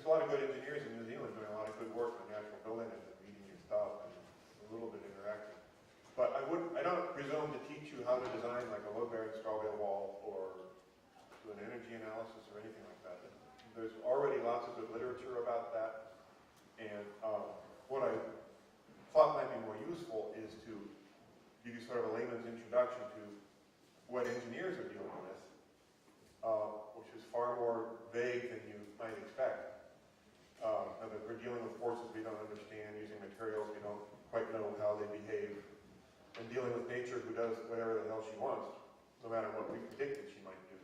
there's a lot of good engineers in New Zealand doing a lot of good work on natural building and reading your stuff and a little bit interactive. But I don't presume to teach you how to design like a load-bearing straw bale wall or do an energy analysis or anything like that. There's already lots of good literature about that. And what I thought might be more useful is to give you sort of a layman's introduction to what engineers are dealing with, which is far more vague than you might expect. That we're dealing with forces we don't understand, using materials we don't quite know how they behave, and dealing with nature who does whatever the hell she wants, no matter what we predicted she might do.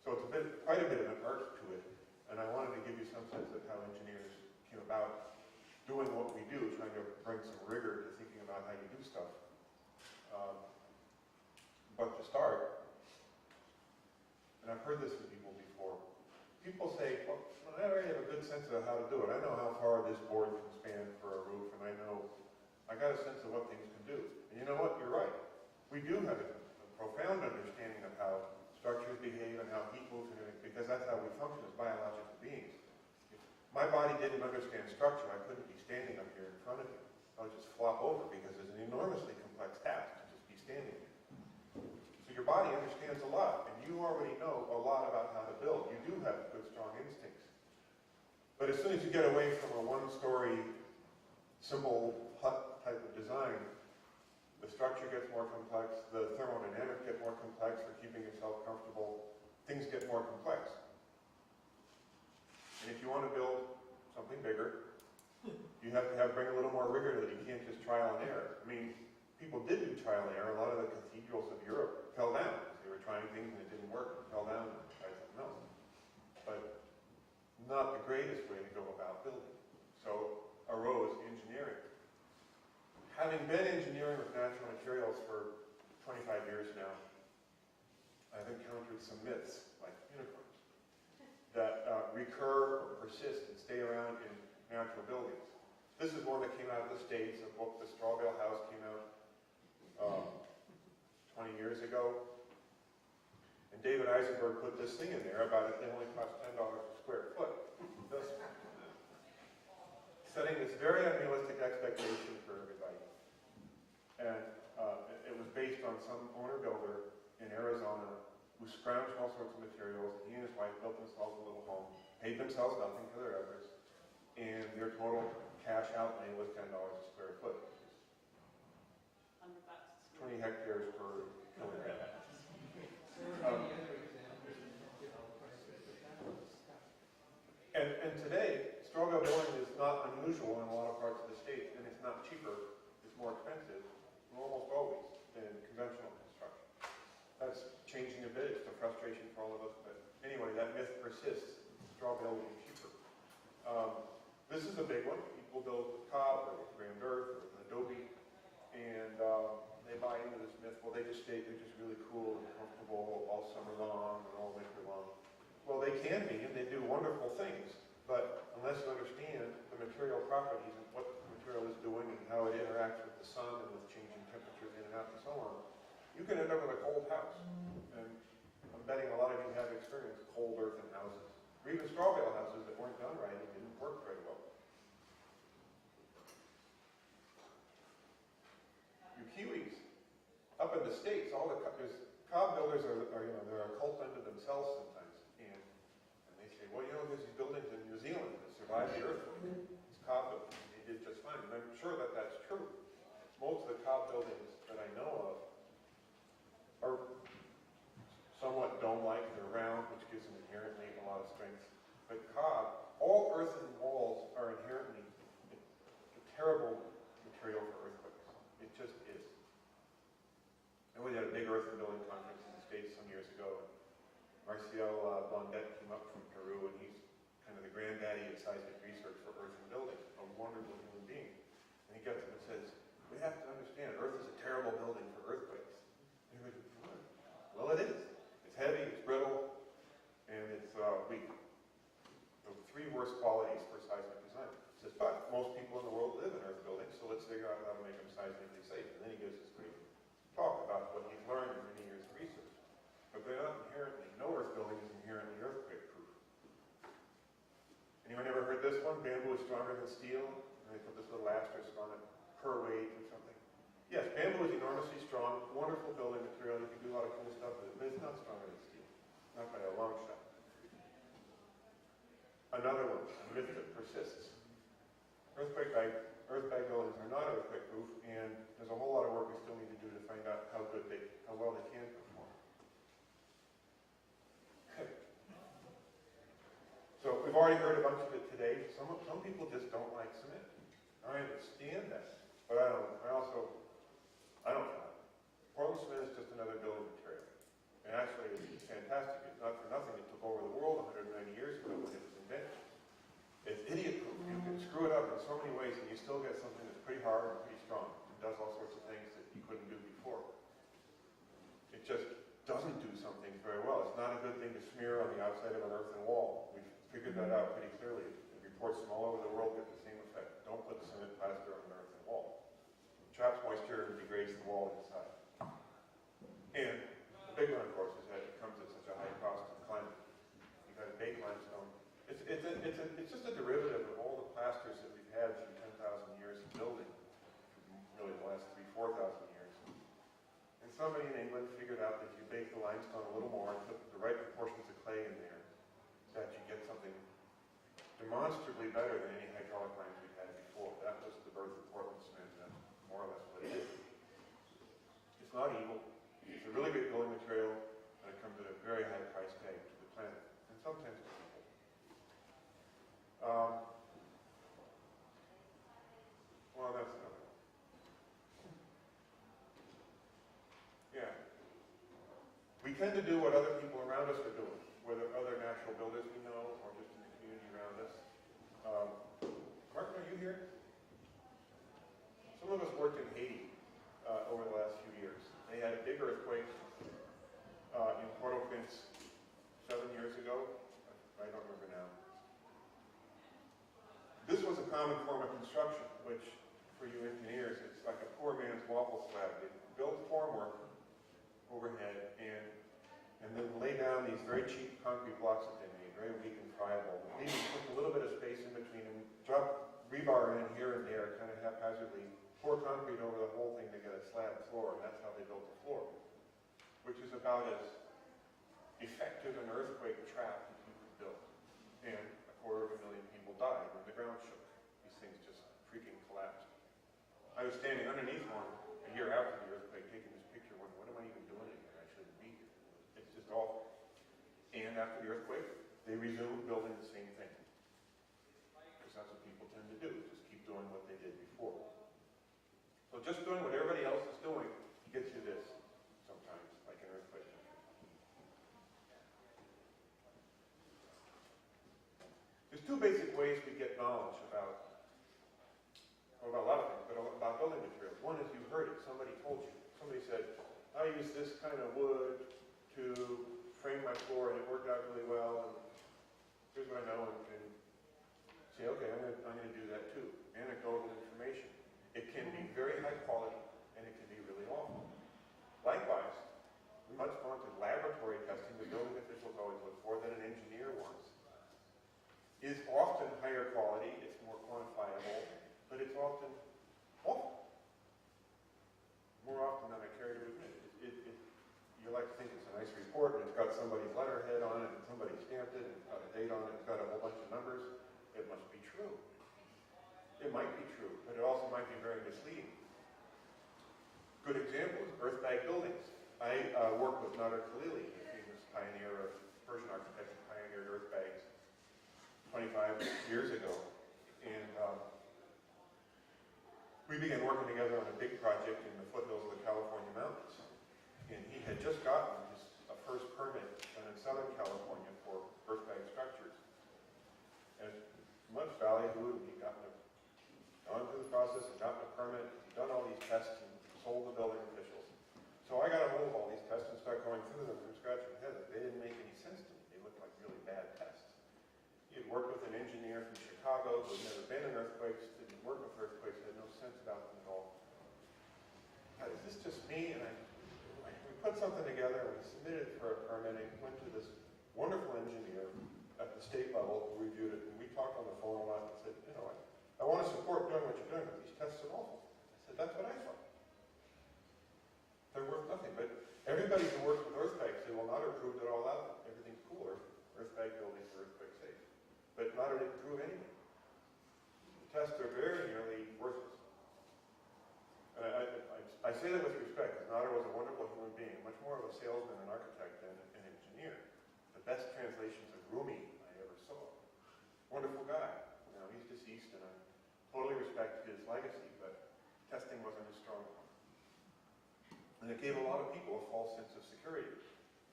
So it's quite a bit of an art to it, and I wanted to give you some sense of how engineers came about doing what we do, trying to bring some rigor to thinking about how you do stuff. But to start, and I've heard this from people before, people say, well, I already have a good sense of how to do it. I know how far this board can span for a roof, and I got a sense of what things can do. And you know what? You're right. We do have a profound understanding of how structures behave and how heat moves and everything, because that's how we function as biological beings. If my body didn't understand structure, I couldn't be standing up here in front of you. I would just flop over because it's an enormously complex task to just be standing there. So your body understands a lot, and you already know a lot about how to build. You do have good, strong instincts. But as soon as you get away from a one-story, simple hut type of design, the structure gets more complex, the thermodynamics get more complex for keeping yourself comfortable, things get more complex. And if you want to build something bigger, you have to bring a little more rigor to it. You can't just trial and error. I mean, people did do trial and error. A lot of the cathedrals of Europe fell down because they were trying things and it didn't work. It fell down and tried something else. But not the greatest way to go about building. So arose engineering. Having been engineering with natural materials for 25 years now, I've encountered some myths, like unicorns, that recur or persist and stay around in natural buildings. This is one that came out of the States, a book, The Straw Bale House, came out 20 years ago. And David Eisenberg put this thing in there about it. They only cost $10 a square foot. Setting this very unrealistic expectation for everybody. And it was based on some owner-builder in Arizona who scrounged all sorts of materials. He and his wife built themselves a little home, paid themselves nothing for their efforts, and their total cash outlay was $10 a square foot. 20 hectares per kilogram. And today, straw bale building is not unusual in a lot of parts of the state, and it's not cheaper, it's more expensive, almost always, than conventional construction. That's changing a bit, it's a frustration for all of us, but anyway, that myth persists, straw bale will be cheaper. This is a big one. People build with cob or with ground earth or with adobe, and they buy into this myth. Well, they're just really cool and comfortable all summer long and all winter long. Well, they can be, and they do wonderful things, but unless you understand the material properties and what the material is doing and how it interacts with the sun and with changing temperatures in and out and so on, you can end up with a cold house. And I'm betting a lot of you have experienced cold earthen houses, or even straw bale houses that weren't done right and didn't work very well. You Kiwis, up in the States, all the cob builders are they're a cult unto themselves sometimes, and they say, well, there's these buildings in New Zealand that survived the earthquake. It's cob buildings, and they did just fine. And I'm sure that that's true. Most of the cob buildings that I know of are somewhat dome-like. They're round, which gives them inherently a lot of strength. But cob, all earthen walls are inherently a terrible material for earthquakes. It just is. And we had a big earthen building conference in the States some years ago. And Marcel Blondet came up from Peru, and he's kind of the granddaddy of seismic research for earthen buildings, a wonderful human being. And he gets up and says, we have to understand, Earth is a terrible building for earthquakes. And we go, well, it is. It's heavy, it's brittle, and it's weak. The three worst qualities for seismic design. He says, but most people in the world live in earth buildings, so let's figure out how to make them seismically safe. And then he gives this great talk about what he's learned in many years of research. But they're not inherently, no earth building is inherently earthquake-proof. Anyone ever is stronger than steel, and they put this little asterisk on it, per weight or something. Yes, bamboo is enormously strong, wonderful building material, you can do a lot of cool stuff with it, but it's not stronger than steel, not by a long shot. Another one, a myth that persists. Earthquake buildings are not earthquake proof, and there's a whole lot of work we still need to do to find out how well they can perform. So we've already heard a bunch of it today. Some people just don't like cement. I understand that, but I don't like it. Portland cement is just another building material. And actually, it's fantastic. It's not for nothing. It took over the world 190 years ago when it was invented. It's idiot-proof. You can screw it up in so many ways, and you still get something that's pretty hard and pretty strong. It does all sorts of things that you couldn't do before. It just doesn't do some things very well. It's not a good thing to smear on the outside of an earthen wall. We've figured that out pretty clearly. The reports from all over the world get the same effect. Don't put cement plaster on an earthen wall. It traps moisture and degrades the wall inside. And the big one, of course, is that it comes at such a high cost to the climate. You've got to bake limestone. It's just a derivative of all the plasters that we've had through 10,000 years of building, really the last 3,000 to 4,000 years. And somebody in England figured out that if you bake the limestone a little more and put the right proportions of clay in there, that you get something demonstrably better than any hydraulic lines we've had before. That was the birth of Portland cement, and that's more or less what it is. It's not evil. It's a really great building material, and it comes at a very high price tag to the planet, and sometimes to people. Well, that's another one. Yeah. We tend to do what other people around us are doing, whether other natural builders we know or just in the community around us. Martin, are you here? Some of us worked in Haiti over the last few years. They had a big earthquake in Port-au-Prince 7 years ago. I don't remember now. This was a common form of construction, which, for you engineers, it's like a poor man's waffle slab. They built formwork overhead and then lay down these very cheap concrete blocks that they made, very weak and friable. They even put a little bit of space in between and drop rebar in here and there, kind of haphazardly, pour concrete over the whole thing to get a slab floor, and that's how they built the floor, which is about as effective an earthquake trap as you could build. And 250,000 people died when the ground shook. These things just freaking collapsed. I was standing underneath one a year after the earthquake, taking this picture, wondering, what am I even doing in here? I shouldn't be here. It's just awful. And after the earthquake, they resumed building the same thing. Because that's what people tend to do, just keep doing what they did before. So just doing what everybody else is doing gets you this sometimes, like an earthquake. There's two basic ways we get knowledge about a lot of things, but about building materials. One is you heard it, somebody told you. Somebody said, I use this kind of wood to frame my floor and it worked out really well, and here's what I know, and say, okay, I'm going to do that too. Anecdotal information. It can be very high quality and it can be really awful. Likewise, the much vaunted laboratory testing the building officials always look for that an engineer wants is often higher quality, it's more quantifiable, but it's often awful. More often than I care to admit. You like to think it's a nice report, and it's got somebody's letterhead on it, and somebody stamped it, and it's got a date on it, it's got a whole bunch of numbers. It must be true. It might be true, but it also might be very misleading. Good example is earth bag buildings. I worked with Nader Khalili, the famous pioneer of Persian architecture, pioneered earth bags 25 years ago. And we began working together on a big project in the foothills of the California mountains. And he had just gotten his first permit in Southern California for earth bag structures. And much ballyhoo, he'd gone through the process and gotten a permit, done all these tests and sold the building officials. So I got a hold of all these tests and started going through them from scratch and head. They didn't make any sense to me. They looked like really bad tests. He had worked with an engineer from Chicago who had never been in earthquakes, didn't work with earthquakes, had no sense about them at all. God, is this just me? And we put something together and we submitted it for a permit and went to this wonderful engineer, at the state level who reviewed it, and we talked on the phone a lot and said, you know, I want to support doing what you're doing, but these tests are awful. I said, that's what I thought. They're worth nothing. But everybody who works with earthquakes, they will not have proved it all out. Everything's cooler. Earthquake buildings are earthquake safe. But not didn't prove anything. The tests are very nearly worthless. And I say that with respect, because Nader was a wonderful human being, much more of a salesman and architect than an engineer. The best translations of Rumi I ever saw. Wonderful guy. Now, he's deceased, and I totally respect his legacy, but testing wasn't his strong point. And it gave a lot of people a false sense of security.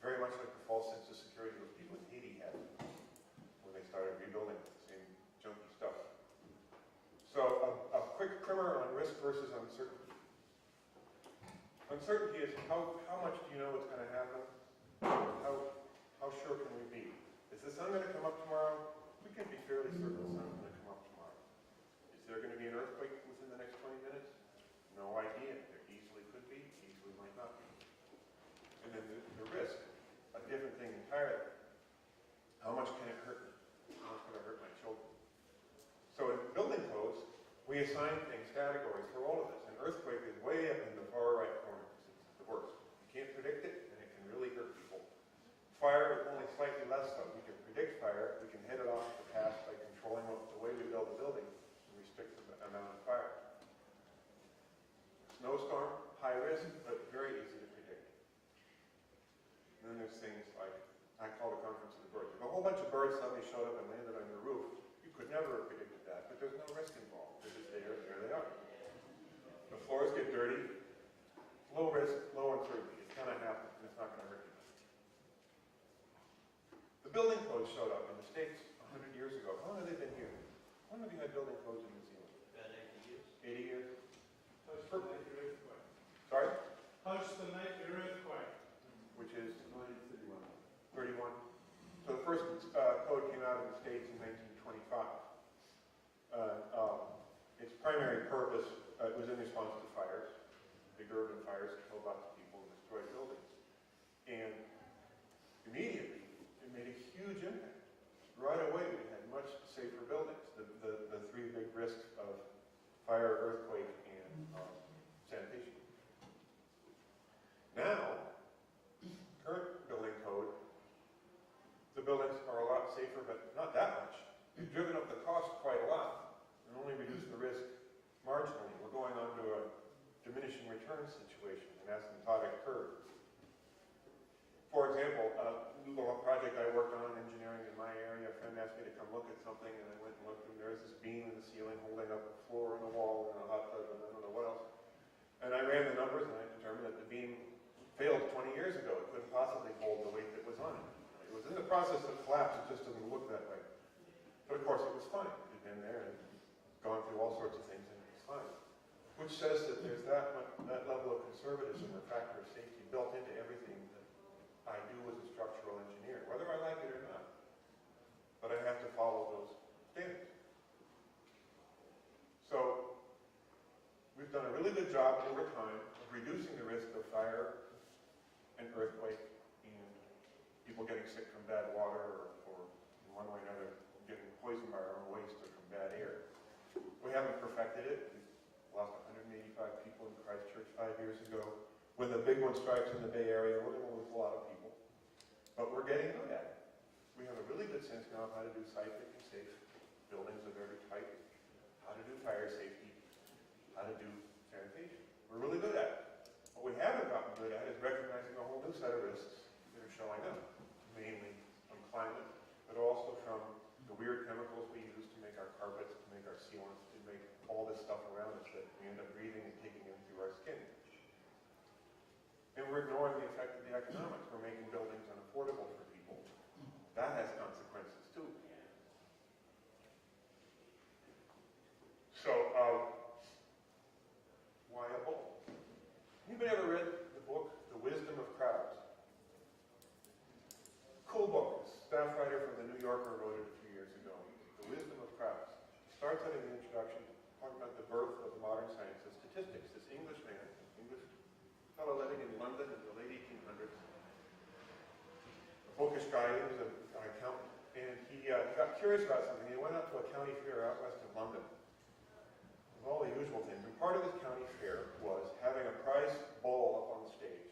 Very much like the false sense of security those people in Haiti had when they started rebuilding the same junky stuff. So a quick primer on risk versus uncertainty. Uncertainty is how much do you know what's going to happen? How sure can we be? Is the sun going to come up tomorrow? We can be fairly certain the sun's going to come up tomorrow. Is there going to be an earthquake within the next 20 minutes? No idea. There easily could be, easily might not be. And then the risk, a different thing entirely. How much can it hurt me? How much can it hurt my children? So in building codes, we assign things, categories for all of this. An earthquake is way up in the far right corner. It's the worst. You can't predict it, and it can really hurt people. Fire is only slightly less so. We can predict fire. We can head it off the path by controlling the way we build the building and restrict the amount of fire. Snowstorm, high risk, but very easy to predict. And then there's things like, I call the conference of the birds. If a whole bunch of birds suddenly showed up and landed on your roof, you could never have predicted that, but there's no risk involved. They're just there, and there they are. The floors get dirty, low risk, low uncertainty. It's going to happen, and it's not going to hurt you. The building codes showed up in the States 100 years ago. How long have they been here? When have you had building codes in New Zealand? About 80 years. 80 years? Touch the night the earthquake. Sorry? Touch the night the earthquake. Which is 31. So the first code came out in the States in 1925. Its primary purpose, it was in response to fires, big urban fires that killed lots of people and destroyed buildings. And immediately, it made a huge impact. Right away, we had much safer buildings. The three big risks of fire, earthquake, and sanitation. Now, current building code, the buildings are a lot safer, but not that much. We've driven up the cost quite a lot and only reduced the risk marginally. We're going on to a diminishing returns situation, an asymptotic curve. For example, a little project I worked on, engineering in my area, a friend asked me to come look at something, and I went and looked, and there's this beam in the ceiling holding up a floor and a wall and a hot tub and I don't know what else. And I ran the numbers, and I determined that the beam failed 20 years ago. It couldn't possibly hold the weight that was on it. It was in the process of collapse. It just doesn't look that way. But of course, it was fine. It had been there and gone through all sorts of things, and it was fine. Which says that there's that level of conservatism or factor of safety built into everything that I do as a structural engineer, whether I like it or not. But I have to follow those standards. So we've done a really good job over time of reducing the risk of fire and earthquake and people getting sick from bad water or in one way or another getting poisoned by our own waste or from bad air. We haven't perfected it. We lost 185 people in Christchurch 5 years ago. When the big one strikes in the Bay Area, we're going to lose a lot of people. But we're getting good at it. We have a really good sense now of how to do seismic and safe buildings of every type, how to do fire safety, how to do sanitation. We're really good at it. What we haven't gotten good at is recognizing a whole new set of risks that are showing up, mainly from climate, but also from the weird chemicals we use to make our carpets, to make our sealants, to make all this stuff around us that we end up breathing and taking in through our skin. And we're ignoring the effect of the economics. We're making buildings unaffordable for people. That has consequences too. So, why a bull? Anybody ever read the book, The Wisdom of Crowds? Cool book. Staff writer from the New Yorker wrote it a few years ago. The Wisdom of Crowds. It starts out in the introduction talking about the birth of the modern science of statistics. This English man, English fellow living in London in the late 1800s, a bookish guy, he was an accountant, and he he got curious about something. He went out to a county fair out west of London. With all the usual things. And part of this county fair was having a prize bull up on the stage.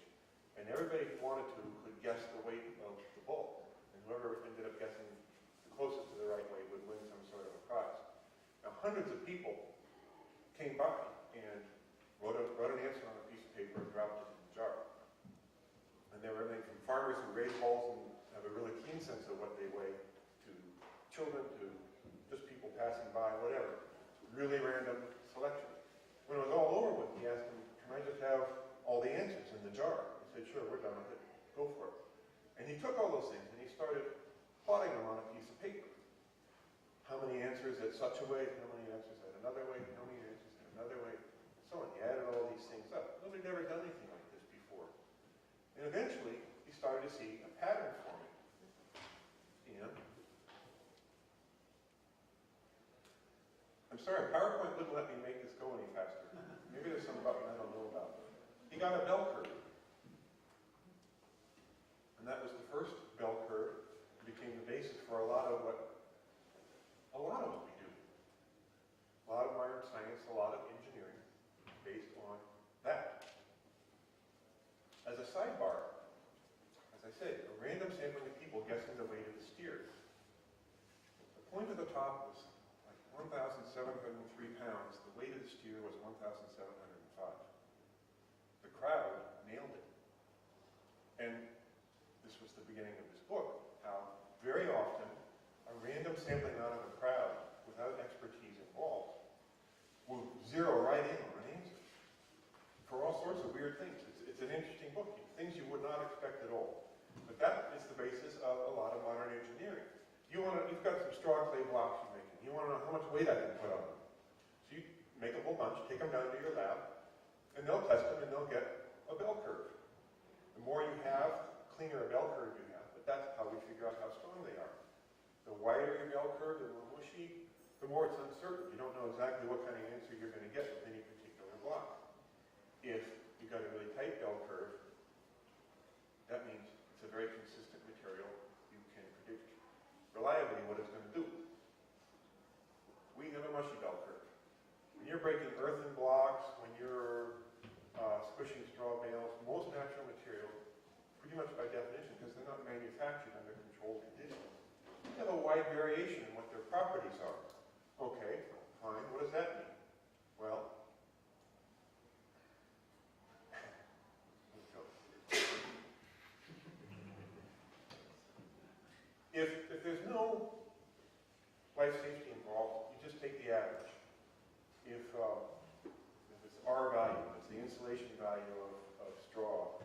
And everybody who wanted to could guess the weight of the bull. And whoever ended up guessing the closest to the right weight would win some sort of a prize. Now hundreds of people came by and wrote an answer on a piece of paper and dropped it in the jar. And they were everything from farmers who raise bulls and have a really keen sense of what they weigh, to children, to just people passing by, whatever. Really random selection. When it was all over with, he asked him, "Can I just have all the answers in the jar?" He said, "Sure, we're done with it. Go for it." And he took all those things and he started plotting them on a piece of paper. How many answers at such a weight, how many answers at another weight, how many answers at another weight, and so on. He added all these things up. Nobody had ever done anything like this before. And eventually, he started to see a pattern forming. And I'm sorry, PowerPoint wouldn't let me make this go any faster. Maybe there's some button I don't know about. He got a bell curve. And that was the first bell curve. It became the basis for a lot of what we do. A lot of modern science, a lot of engineering based on that. As a sidebar, as I said, a random sampling of people guessing the weight of the steer. The point of the top was like 1,703 pounds. The weight of the steer was 1,705. The crowd nailed it. And this was the beginning of this book, how very often a random sampling out of a crowd without expertise involved will zero right in on an answer for all sorts of weird things. It's an interesting book, things you would not expect at all. But that is the basis of a lot of modern engineering. You've got some straw clay blocks you're making. You want to know how much weight I can put on them. So you make a whole bunch, take them down to your lab, and they'll test them and they'll get a bell curve. The more you have, the cleaner a bell curve you have. But that's how we figure out how strong they are. The wider your bell curve, the more mushy, the more it's uncertain. You don't know exactly what kind of answer you're going to get with any particular block. If you've got a really tight bell curve, that means it's a very consistent material. You can predict reliably what it's going to do. We have a mushy bell curve. When you're breaking earthen blocks, when you're squishing straw bales, most natural materials, pretty much by definition, because they're not manufactured under controlled conditions, have a wide variation in what their properties are. Okay, fine. What does that mean? Well, if there's no life safety involved, you just take the average. If it's R value, it's the insulation value of straw,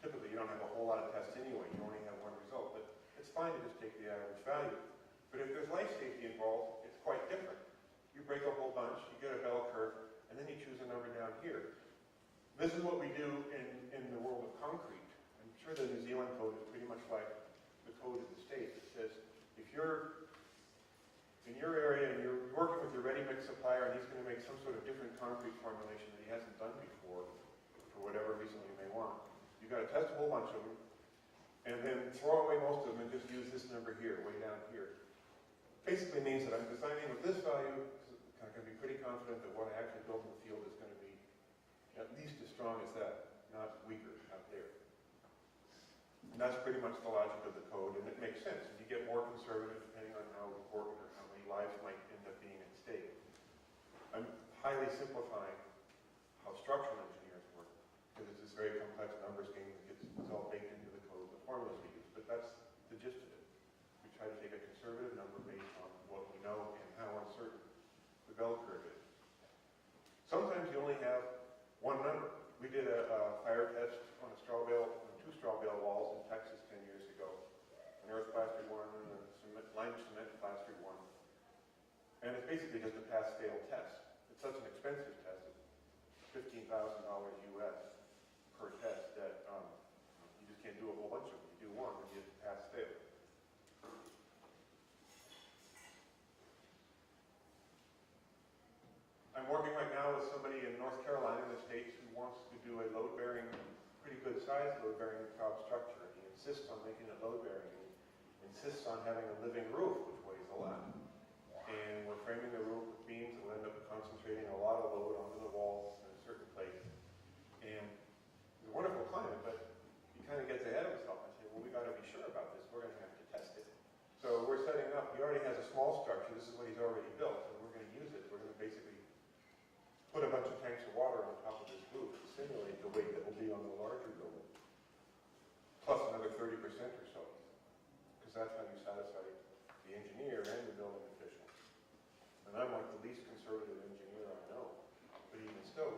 typically you don't have a whole lot of tests anyway. You only have one result. But it's fine to just take the average value. But if there's life safety involved, it's quite different. You break a whole bunch, you get a bell curve, and then you choose a number down here. This is what we do in the world of concrete. I'm sure the New Zealand code is pretty much like the code of the States. It says if you're in your area and you're working with your ready-mix supplier and he's going to make some sort of different concrete formulation that he hasn't done before, for whatever reason you may want, you've got to test a whole bunch of them, and then throw away most of them and just use this number here, way down here. Basically means that I'm designing with this value, I can be pretty confident that what I actually build in the field is going to be at least as strong as that, not weaker out there. And that's pretty much the logic of the code, and it makes sense. And you get more conservative depending on how important or how many lives might end up being at stake. I'm highly simplifying how structural engineers work, because it's this very complex numbers game that gets all baked into the code, the formulas we use. But that's the gist of it. We try to take a conservative number based on what we know and how uncertain the bell curve is. Sometimes you only have one number. We did a fire test on a straw bale, on 2 straw bale walls in Texas 10 years ago. An earth plastered one and a lime cement plastered one. And it's basically just a pass-fail test. It's such an expensive test. It's $15,000 US per test that you just can't do a whole bunch of them. You do one and you pass-fail. I'm working right now with somebody in North Carolina in the States who wants to do a load-bearing, pretty good size load-bearing cob structure. He insists on making it load-bearing. And insists on having a living roof, which weighs a lot. And we're framing the roof with beams that will end up concentrating a lot of load onto the walls in a certain place. And it's a wonderful climate, but he kind of gets ahead of himself and says, well, we got to be sure about this. We're going to have to test it. So we're setting up, he already has a small structure. This is what he's already built, and we're going to use it. We're going to basically put a bunch of tanks of water on top of this roof to simulate the weight that will be on the larger building, plus another 30% or so, because that's how you satisfy the engineer and the building official. And I'm like the least conservative engineer I know, but even still,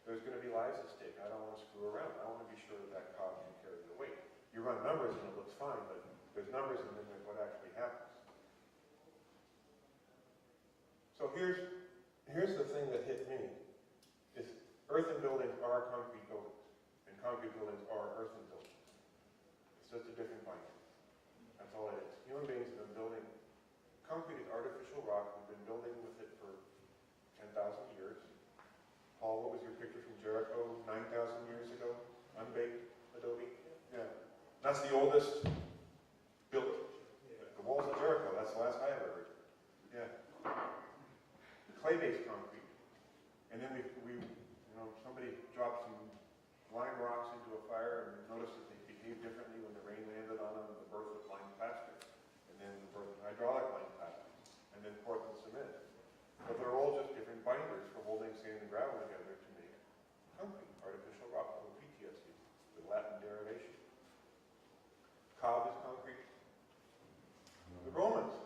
there's going to be lives at stake. I don't want to screw around. I want to be sure that that cob can carry the weight. You run numbers and it looks fine, but there's numbers and then there's what actually happens. So here's the thing that hit me, is earthen buildings are concrete buildings, and concrete buildings are earthen buildings. It's just a different binder. That's all it is. Human beings have been building. Concrete is artificial rock. We've been building with it for 10,000 years. Paul, what was your picture from Jericho 9,000 years ago? Unbaked adobe? Yeah. That's the oldest built. The walls of Jericho, that's the last I ever heard. Yeah. Clay-based concrete. And then somebody dropped some lime rocks into a fire and noticed that they behaved differently when the rain landed on them, and the birth of lime plaster, and then the birth of hydraulic lime plaster, and then Portland cement. But they're all just different binders for holding sand and gravel together to make concrete, artificial rock, or PTSD, the Latin derivation. Cob is concrete. The Romans,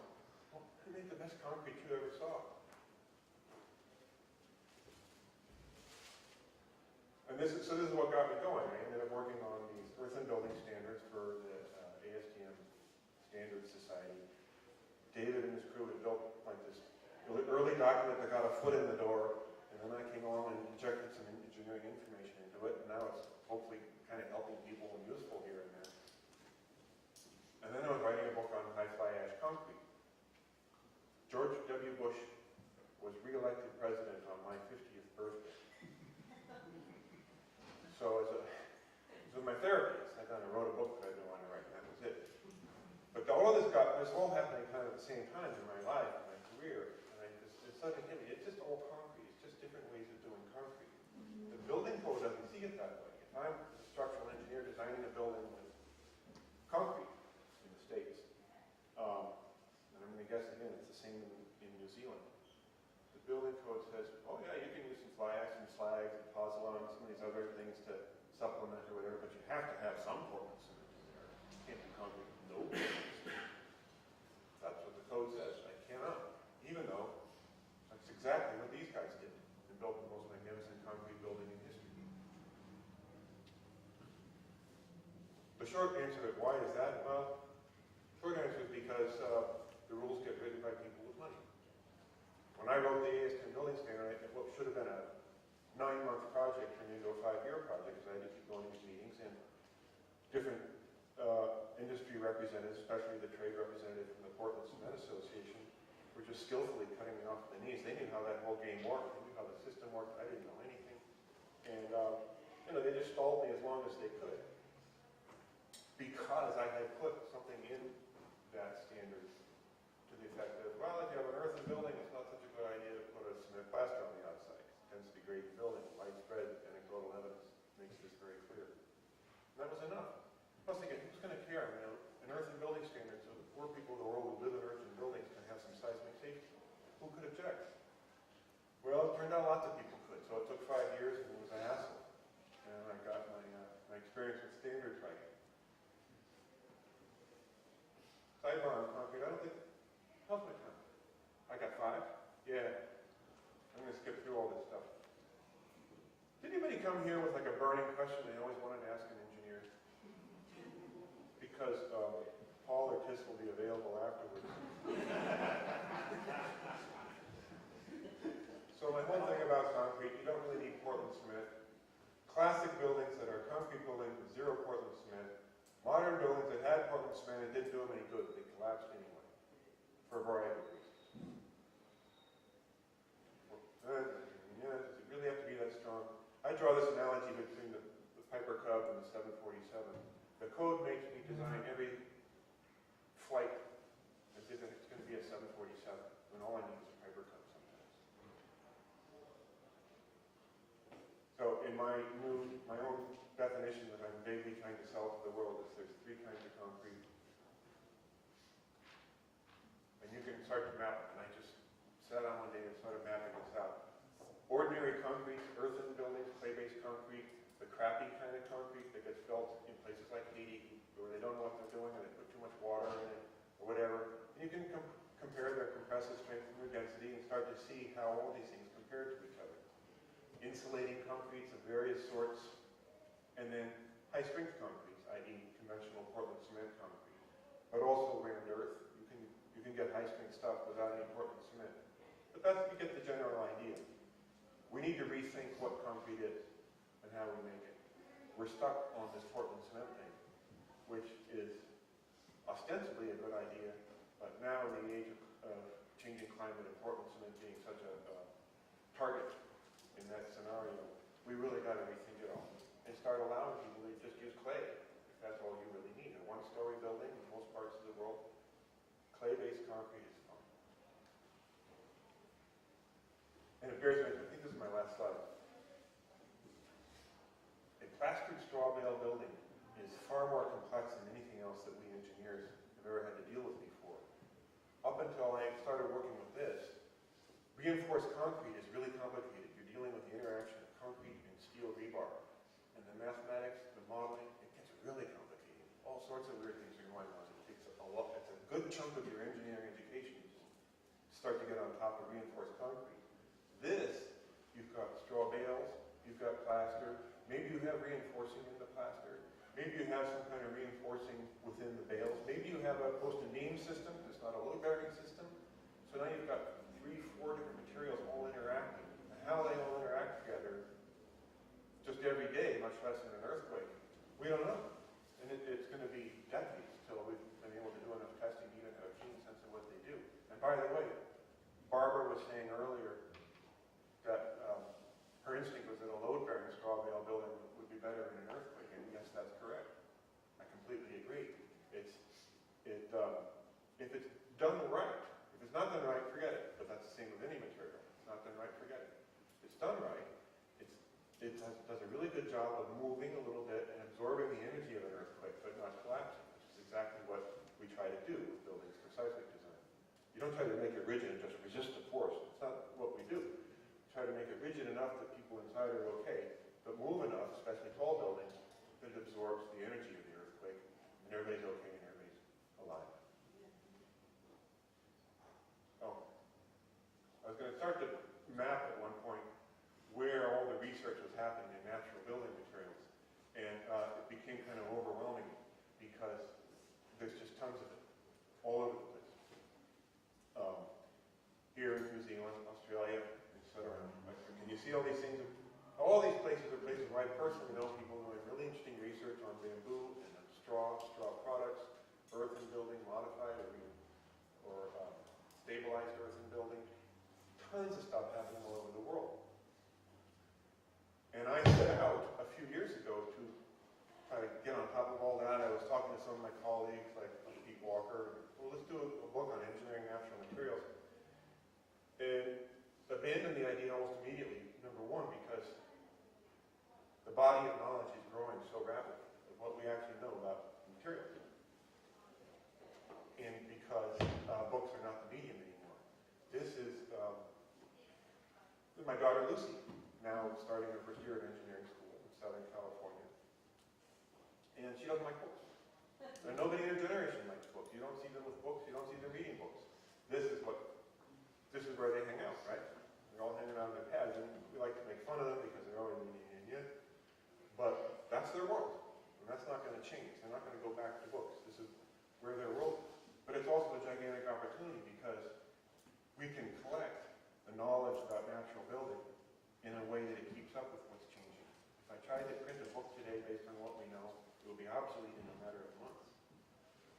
they made the best concrete you ever saw. And this is what got me going. I ended up working on these earthen building standards for the ASTM Standards Society. David and his crew had built like this early document that got a foot in the door, and then I came along and injected some engineering information into it, and now it's hopefully kind of helping people and useful here and there. And then I was writing a book on high fly ash concrete. George W. Bush was re-elected president on my 50th birthday. So it was my therapy. I kind of wrote a book that I'd been wanting to write, and that was it. But all of this all happening kind of at the same time in my life, in my career, and it suddenly hit me. It's just all concrete. It's just different ways of doing concrete. The building code doesn't see it that way. If I'm a structural engineer designing a building with concrete in the States, and I'm going to guess again, it's the same in New Zealand. The building code says, oh yeah, you can use some fly ash and slags and pozzolan and some of these other things to supplement or whatever, but you have to have some Portland cement in there. It can't be concrete. No Portland cement. That's what the code says. I cannot. Even though that's exactly what these guys did and built the most magnificent concrete building in history. The short answer is, why is that? Well, short answer is because the rules get written by people with money. When I wrote the ASTM building standard, what should have been a 9-month project turned into a 5-year project, because I had to keep going to these meetings, and different industry representatives, especially the trade representative from the Portland Cement Association, were just skillfully cutting me off at the knees. They knew how that whole game worked. They knew how the system worked. I didn't know anything. And they just stalled me as long as they could, because I had put something in that standard to the effect of, well, if you have an earthen building, it's not such a good idea to put a cement plaster on the outside. It tends to degrade the building. Widespread anecdotal evidence makes this very clear. And that was enough. I was thinking, who's going to care? An earthen building standard, so the poor people in the world who live in earthen buildings can have some seismic safety. Who could object? Well, it turned out lots of people could. So it took 5 years, and it was a hassle. And I got my experience with standards right. Sidebar on concrete, I don't think, how's my time? I got 5? Yeah. I'm going to skip through all this stuff. Did anybody come here with like a burning question they always wanted to ask an engineer? Because Paul or Tis will be available afterwards. So my whole thing about concrete, you don't really need Portland cement. Classic buildings that are concrete buildings with 0 Portland cement. Modern buildings that had Portland cement, it didn't do them any good. They collapsed anyway, for a variety of reasons. Does it really have to be that strong? I draw this analogy between the Piper Cub and the 747. The code makes me design every flight my own definition that I'm vaguely trying to sell to the world is there's three kinds of concrete. And you can start to map it. And I just sat down one day and started mapping this out. Ordinary concrete, earthen buildings, clay-based concrete, the crappy kind of concrete that gets built in places like Haiti where they don't know what they're doing and they put too much water in it or whatever. And you can compare their compressive strength and their density and start to see how all these things compare to each other. Insulating concretes of various sorts, and then high-strength concretes, i.e. conventional Portland cement concrete, but also rammed earth. You can get high-strength stuff without any Portland cement. But you get the general idea. We need to rethink what concrete is and how we make it. We're stuck on this Portland cement thing, which is ostensibly a good idea, but now in the age of changing climate and Portland cement being such a target in that scenario, we really got to rethink it all and start allowing people to just use clay, if that's all you really need. A one-story building in most parts of the world, clay-based concrete is fine. And it bears mention, I think this is my last slide. A plastered straw bale building is far more complex than anything else that we engineers have ever had to deal with before. Up until I started working with this, reinforced concrete is really complicated. You're dealing with the interaction of concrete and steel rebar. And the mathematics, the modeling, it gets really complicated. All sorts of weird things are going on. It takes a lot, it's a good chunk of your engineering education to start to get on top of reinforced concrete. This, you've got straw bales, you've got plaster, maybe you have reinforcing in the plaster, maybe you have some kind of reinforcing within the bales, maybe you have a post-and-beam system, it's not a load-bearing system, so now you've got 3-4 different materials all interacting, and how they all interact together just every day, much less in an earthquake, we don't know. And it's going to be decades until we've been able to do enough testing to even have a keen sense of what they do. And by the way, Barbara was saying earlier that her instinct was that a load-bearing straw bale building would be better in an earthquake, and yes, that's correct. I completely agree. If it's done right, if it's not done right, forget it. But that's the same with any material. If it's not done right, forget it. If it's done right, it does a really good job of moving a little bit and absorbing the energy of an earthquake, but not collapsing, which is exactly what we try to do with buildings for seismic design. You don't try to make it rigid and just resist the force. It's not what we do. Try to make it rigid enough that people inside are okay, but move enough, especially tall buildings, that it absorbs the energy of the earthquake, and everybody's okay and everybody's alive. Oh, I was going to start to map at one point where all the research was happening in natural building materials, and it became kind of overwhelming because there's just tons of it all over the place. Here in New Zealand, Australia, etc. Can you see all these things? All these places are places where I personally know people doing really interesting research on bamboo and straw products, earthen building, modified or stabilized earthen building. Tons of stuff happening all over the world. And I set out a few years ago to try to get on top of all that. I was talking to some of my colleagues, like Pete Walker. Well, let's do a book on engineering natural materials. And abandoned the idea almost immediately, number one, because the body of knowledge is growing so rapidly of what we actually know about materials. And because books are not the medium anymore. This is my daughter Lucy, now starting her first year at engineering school in Southern California. And she doesn't like books. And nobody in her generation likes books. You don't see them with books, you don't see them reading books. This is where they hang out, right? They're all hanging out on their pads, and we like to make fun of them because they're always in. But that's their world, and that's not going to change. They're not going to go back to books. This is where their world is. But it's also a gigantic opportunity because we can collect the knowledge about natural building in a way that it keeps up with what's changing. If I tried to print a book today based on what we know, it will be obsolete in a matter of months.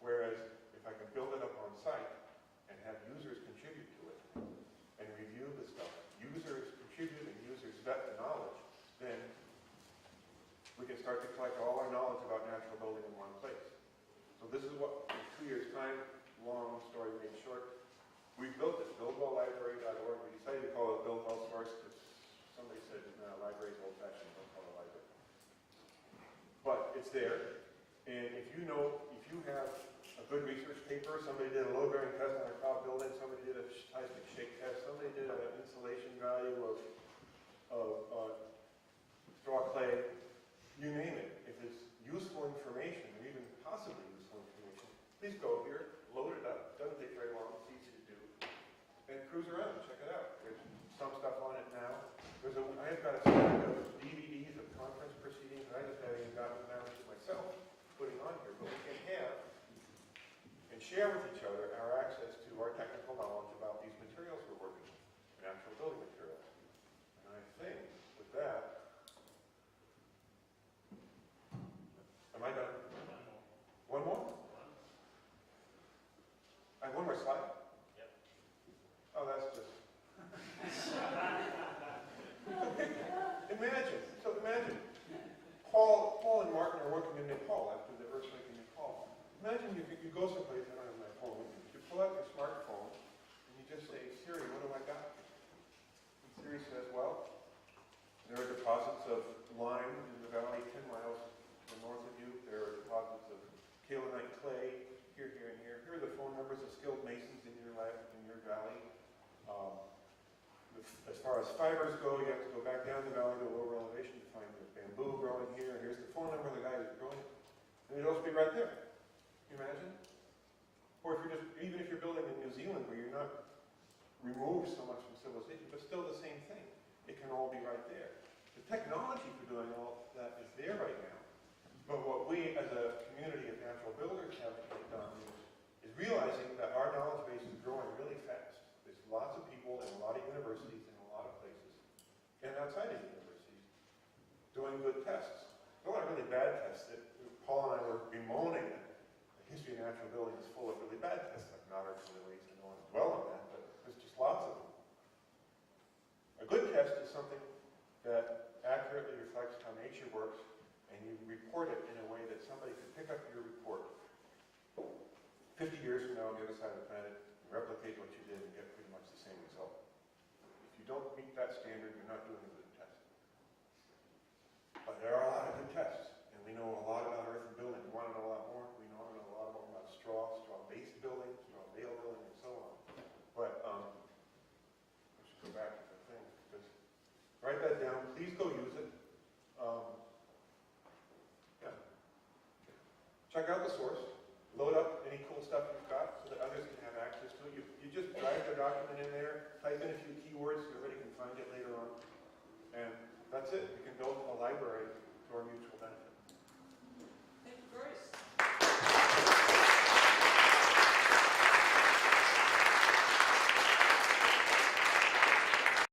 Whereas if I can build it up on site and have users contribute to it and review the stuff, users contribute and users vet the knowledge, then we can start to collect all our knowledge about natural building in one place. So this is what, in 2 years' time, long story made short, we built this, buildwelllibrary.org. We decided to call it Build Well Source because Somebody said, no, library's old-fashioned, don't call it a library. But it's there, and if you have a good research paper, somebody did a load-bearing test on a top building, somebody did a seismic shake test, somebody did an insulation value of straw clay, you name it. If it's useful information, or even possibly useful information, please go here, load it up. Doesn't take very long, it's easy to do. And cruise around and check it out. There's some stuff on it now. I have got a stack of DVDs of conference proceedings, and I just haven't even gotten them out to myself, putting on here. But we can have and share with each other our access to our technical knowledge about these materials we're working with, natural building materials. And I think with that, am I done? One more? I have one more slide? Yep. Oh, that's just... Imagine, Paul and Martin are working in Nepal after the earthquake in Nepal. Imagine you go someplace, I don't have my phone with me, you pull out your smartphone and you just say, Siri, what do I got? And Siri says, well, there are deposits of lime in the valley 10 miles north of you. There are deposits of kaolinite clay here, here, and here. Here are the phone numbers of skilled masons in your valley. As far as fibers go, you have to go back down the valley to a lower elevation to find the bamboo growing here. Here's the phone number of the guy who's growing it. And it'll also be right there. Can you imagine? Or even if you're building in New Zealand where you're not removed so much from civilization, but still the same thing. It can all be right there. The technology for doing all that is there right now. But what we as a community of natural builders haven't yet done is realizing that our knowledge base is growing really fast. There's lots of people in a lot of universities in a lot of places, and outside of universities, doing good tests. There are a lot of really bad tests that Paul and I were bemoaning that the history of natural building is full of really bad tests, like Noddard's lilies, and no one to dwell on that, but there's just lots of them. A good test is something that accurately reflects how nature works, and you report it in a way that somebody could pick up your report 50 years from now on the other side of the planet, and replicate what you did and get pretty much the same result. If you don't meet that standard, you're not doing a good test. But there are a lot of good tests, and we know a lot about earth and building. You want to know a lot more? We know a lot more about straw-based building, straw bale building, and so on. But I should go back to the thing. Just write that down. Please go use it. Yeah. Check out the source. Load up any cool stuff you've got so that others can have access to it. You just drag the document in there, type in a few keywords so everybody can find it later on. And that's it. You can build a library